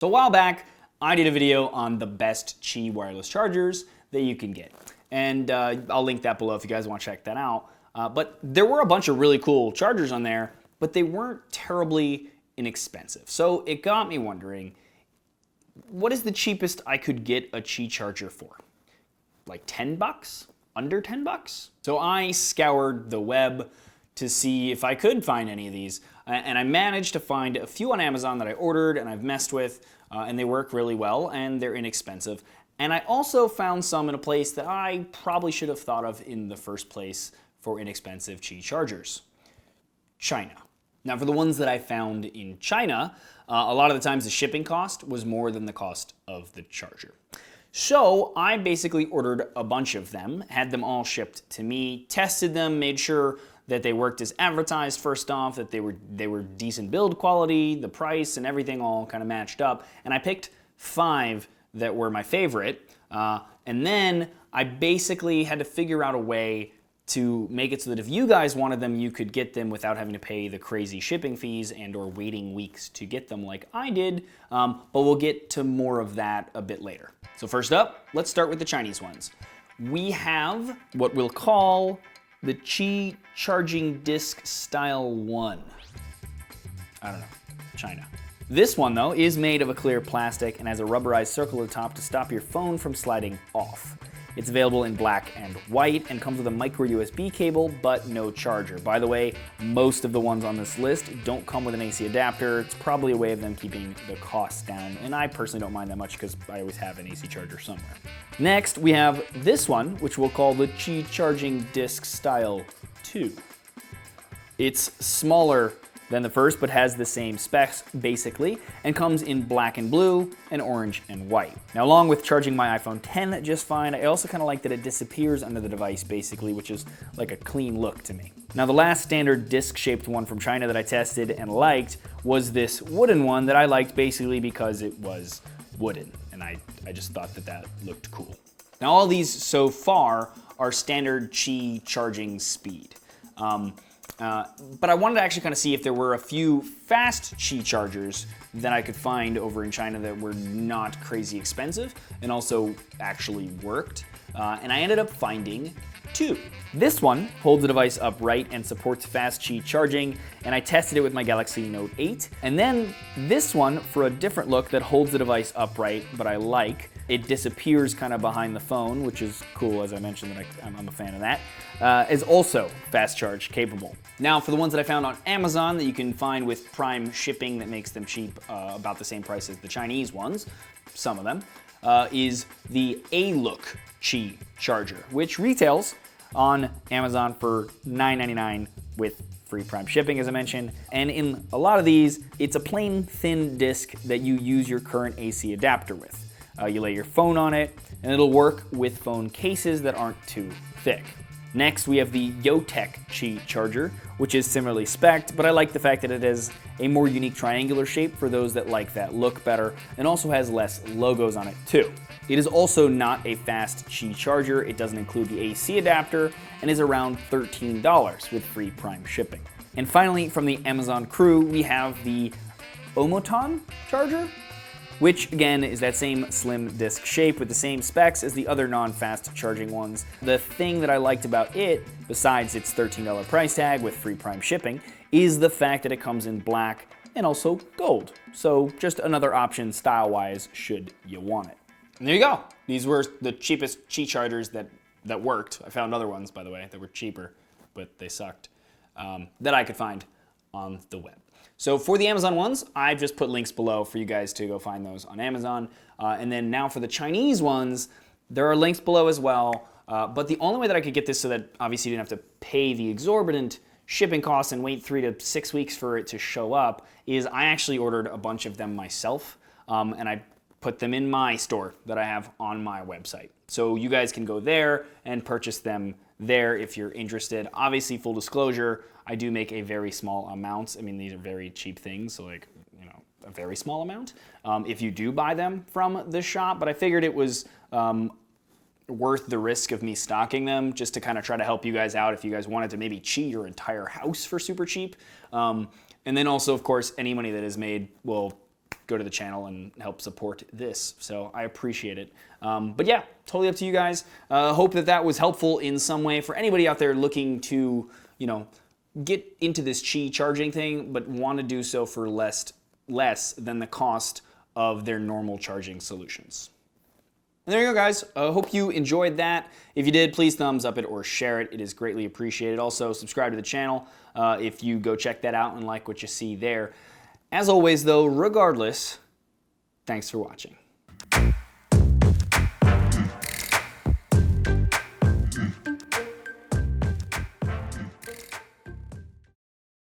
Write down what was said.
So a while back, I did a video on the best Qi wireless chargers that you can get. And I'll link that below if you guys want to check that out. But there were a bunch of really cool chargers on there, but they weren't terribly inexpensive. So it got me wondering, what is the cheapest I could get a Qi charger for? Like 10 bucks? Under 10 bucks? So I scoured the web to see if I could find any of these. And I managed to find a few on Amazon that I ordered and I've messed with, and they work really well and they're inexpensive. And I also found some in a place that I probably should have thought of in the first place for inexpensive Qi chargers. China. Now for the ones that I found in China, a lot of the times the shipping cost was more than the cost of the charger. So I basically ordered a bunch of them, had them all shipped to me, tested them, made sure that they worked as advertised first off, that they were decent build quality, the price and everything all kind of matched up. And I picked 5 that were my favorite. And then I basically had to figure out a way to make it so that if you guys wanted them, you could get them without having to pay the crazy shipping fees and or waiting weeks to get them like I did. But we'll get to more of that a bit later. So first up, let's start with the Chinese ones. We have what we'll call the Qi Charging Disc Style 1. I don't know, China. This one though is made of a clear plastic and has a rubberized circle at the top to stop your phone from sliding off. It's available in black and white and comes with a micro USB cable, but no charger. By the way, most of the ones on this list don't come with an AC adapter. It's probably a way of them keeping the costs down, and I personally don't mind that much because I always have an AC charger somewhere. Next, we have this one, which we'll call the Qi Charging Disc Style 2. It's smaller than the first, but has the same specs basically, and comes in black and blue and orange and white. Now along with charging my iPhone 10 just fine, I also kind of like that it disappears under the device basically, which is like a clean look to me. Now the last standard disc-shaped one from China that I tested and liked was this wooden one that I liked basically because it was wooden, and I just thought that that looked cool. Now all these so far are standard Qi charging speed. But I wanted to actually kind of see if there were a few fast Qi chargers that I could find over in China that were not crazy expensive and also actually worked. And I ended up finding 2. This one holds the device upright and supports fast Qi charging, and I tested it with my Galaxy Note 8. And then this one for a different look that holds the device upright, but I like. It disappears kind of behind the phone, which is cool, as I mentioned, that I'm a fan of that, is also fast charge capable. Now for the ones that I found on Amazon that you can find with Prime shipping that makes them cheap, about the same price as the Chinese ones, some of them, is the A-Look Qi charger, which retails on Amazon for $9.99 with free Prime shipping, as I mentioned. And in a lot of these, it's a plain thin disc that you use your current AC adapter with. You lay your phone on it, and it'll work with phone cases that aren't too thick. Next, we have the Yotech Qi charger, which is similarly spec'd, but I like the fact that it has a more unique triangular shape for those that like that look better, and also has less logos on it too. It is also not a fast Qi charger. It doesn't include the AC adapter and is around $13 with free Prime shipping. And finally, from the Amazon crew, we have the Omoton charger, which again is that same slim disc shape with the same specs as the other non-fast charging ones. The thing that I liked about it, besides its $13 price tag with free Prime shipping, is the fact that it comes in black and also gold. So just another option style-wise should you want it. And there you go. These were the cheapest Qi chargers that worked. I found other ones, by the way, that were cheaper, but they sucked, that I could find on the web. So for the Amazon ones, I've just put links below for you guys to go find those on Amazon. And then now for the Chinese ones, there are links below as well. But the only way that I could get this so that obviously you didn't have to pay the exorbitant shipping costs and wait 3 to 6 weeks for it to show up is I actually ordered a bunch of them myself. And I put them in my store that I have on my website. So you guys can go there and purchase them there if you're interested. Obviously, full disclosure, I do make a very small amount. I mean, these are very cheap things, so like, you know, a very small amount if you do buy them from the shop, but I figured it was worth the risk of me stocking them just to kind of try to help you guys out if you guys wanted to maybe cheat your entire house for super cheap. And then also, of course, any money that is made will go to the channel and help support this. So I appreciate it. But yeah, totally up to you guys. Hope that was helpful in some way for anybody out there looking to, get into this Qi charging thing, but want to do so for less than the cost of their normal charging solutions. And there you go, guys. Hope you enjoyed that. If you did, please thumbs up it or share it. It is greatly appreciated. Also, subscribe to the channel if you go check that out and like what you see there. As always, though, regardless, thanks for watching.